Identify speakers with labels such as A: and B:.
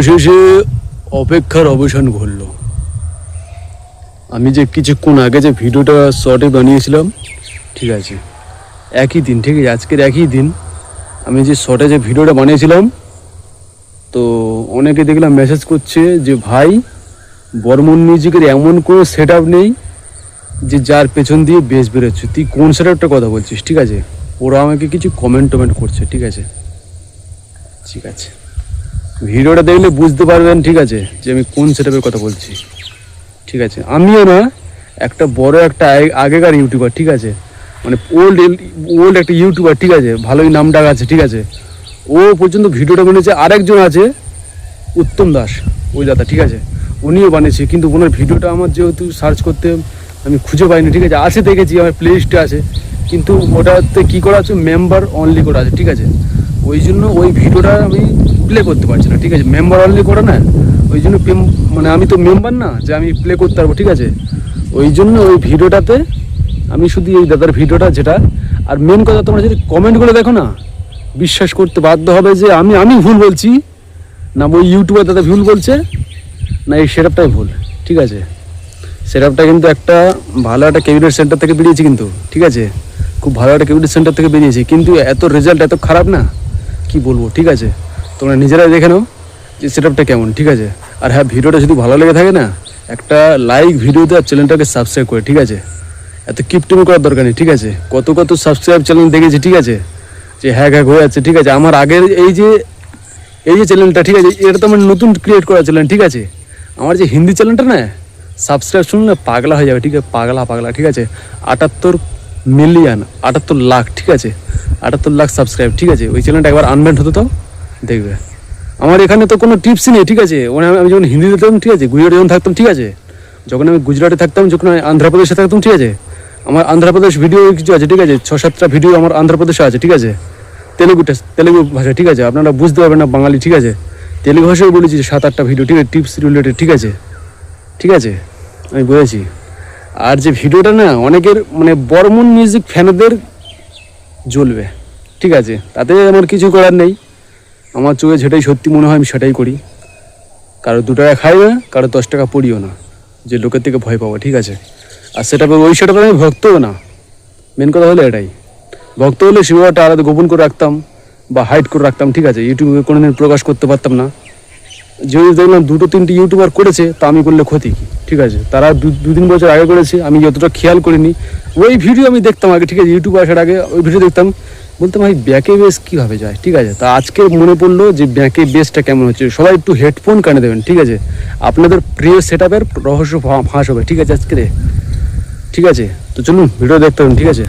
A: অবশেষে অপেক্ষার অবসান ঘটল। আমি যে কিছুক্ষণ আগে যে ভিডিওটা শর্টে বানিয়েছিলাম, ঠিক আছে, একই দিন, ঠিক আছে, আজকের একই দিন আমি যে শর্টে যে ভিডিওটা বানিয়েছিলাম, তো অনেকে দেখলাম মেসেজ করছে যে ভাই বর্মন মিউজিকের এমন কোনো সেট আপ নেই যে যার পেছন দিয়ে বেস বেরোচ্ছে, তুই কোন সেট আপটা কথা বলছিস, ঠিক আছে। ওরা আমাকে কিছু কমেন্ট করছে, ঠিক আছে, ঠিক আছে, ভিডিওটা দেখলে বুঝতে পারবেন, ঠিক আছে, যে আমি কোন সেট আপের কথা বলছি, ঠিক আছে। আমিও না, একটা বড় একটা আগেকার ইউটিউবার, ঠিক আছে, মানে ওল্ড একটা ইউটিউবার, ঠিক আছে, ভালোই নাম ডাক আছে, ঠিক আছে। ও পর্যন্ত ভিডিওটা বানিয়েছে। আরেকজন আছে উত্তম দাস, ওই দাদা, ঠিক আছে, উনিও বানিয়েছে, কিন্তু ওনার ভিডিওটা আমার যেহেতু সার্চ করতে আমি খুঁজে পাইনি, ঠিক আছে। আছে দেখেছি, আমার প্লে লিস্টে আছে, কিন্তু ওটাতে কী করা আছে, মেম্বার অনলি করা আছে, ঠিক আছে। ওই জন্য ওই ভিডিওটা আমি প্লে করতে পারছি না, ঠিক আছে। মেম্বার অনলি করা না, ওই জন্য মানে আমি তো মেম্বার না যে আমি প্লে করতে পারবো, ঠিক আছে। ওই জন্য ওই ভিডিওটাতে আমি শুধু এই দাদার ভিডিওটা যেটা, আর মেন কথা তোমরা যদি কমেন্টগুলো দেখো না, বিশ্বাস করতে বাধ্য হবে যে আমি ভুল বলছি না, ওই ইউটিউবার দাদা ভুল বলছে না, এই সেটআপটাই ভুল, ঠিক আছে। সেটআপটা কিন্তু একটা ভালো একটা ক্যাবিনেট সেন্টার থেকে বেরিয়েছে, কিন্তু ঠিক আছে, খুব ভালো একটা ক্যাবিনেট সেন্টার থেকে বেরিয়েছে, কিন্তু এত রেজাল্ট এত খারাপ না, কি বলবো, ঠিক আছে। তোমরা নিজেরাই দেখে নাও যে সেটআপটা কেমন, ঠিক আছে। আর হ্যাঁ, ভিডিওটা যদি ভালো লেগে থাকে না, একটা লাইক ভিডিও দেওয়ার চ্যানেলটাকে সাবস্ক্রাইব করে, ঠিক আছে। এত কিপটিমি করার দরকার নেই, ঠিক আছে। কত সাবস্ক্রাইব চ্যানেল দেখেছি, ঠিক আছে, যে হ্যাক হয়ে যাচ্ছে, ঠিক আছে। আমার আগের এই যে চ্যানেলটা, ঠিক আছে, এটা তো আমার নতুন ক্রিয়েট করা চ্যানেল, ঠিক আছে। আমার যে হিন্দি চ্যানেলটা না, সাবস্ক্রাইব শুনলে পাগলা হয়ে যাবে, ঠিক আছে, পাগলা, ঠিক আছে। 78 লাখ, ঠিক আছে, 78 লাখ সাবস্ক্রাইব, ঠিক আছে। ওই চ্যানেলটা একবার আনব্যান্ড হতো তো দেখবে। আমার এখানে তো কোনো টিপসই নেই, ঠিক আছে। আমি যখন হিন্দি দিতাম, ঠিক আছে, গুজরাটে যখন থাকতাম, ঠিক আছে, যখন আমি গুজরাটে থাকতাম, যখন আমি আন্ধ্রপ্রদেশে থাকতাম, ঠিক আছে, আমার আন্ধ্রপ্রদেশ ভিডিও কিছু আছে, ঠিক আছে, 6-7টা ভিডিও আমার আন্ধ্রপ্রদেশে আছে, ঠিক আছে, তেলেগু ভাষা, ঠিক আছে। আপনারা বুঝতে পারবেন না বাঙালি, ঠিক আছে, তেলেগু ভাষায় বলেছি 7-8টা ভিডিও, ঠিক আছে, টিপস রিলেটেড, ঠিক আছে, ঠিক আছে, আমি বলেছি। আর যে ভিডিওটা না, অনেকের মানে বর্মন মিউজিক ফ্যানদের জ্বলবে, ঠিক আছে, তাতে আমার কিছু করার নেই। আমার চোখে যেটাই সত্যি মনে হয় আমি সেটাই করি। কারো 2 টাকা খাইবে, কারো 10 টাকা পড়িও না, যে লোকের থেকে ভয় পাবো, ঠিক আছে। আর ওই সেটা আমি ভক্তও না, মেন কথা হলো এটাই। ভক্ত হলে সেভাবে আলাদা গোপন করে রাখতাম বা হাইড করে রাখতাম, ঠিক আছে, ইউটিউবে কোনোদিন প্রকাশ করতে পারতাম না। যদি দেখলাম 2-3টি ইউটিউবার করেছে, তা আমি করলে ক্ষতি কি, ঠিক আছে। তারা 2-3 বছর আগে করেছে, আমি যতটা খেয়াল করিনি। ওই ভিডিও আমি দেখতাম আগে, ঠিক আছে, ইউটিউবে আসার আগে ওই ভিডিও দেখতাম, বলতাম ভাই ব্যাকে বেস কীভাবে যায়, ঠিক আছে। তা আজকে মনে পড়লো যে ব্যাকে বেসটা কেমন হচ্ছে। সবাই একটু হেডফোন কানে দেবেন, ঠিক আছে, আপনাদের প্রিয় সেট আপের রহস্য ফাঁস হবে, ঠিক আছে আজকে, ঠিক আছে। তো চলুন ভিডিও দেখতে হবে, ঠিক আছে।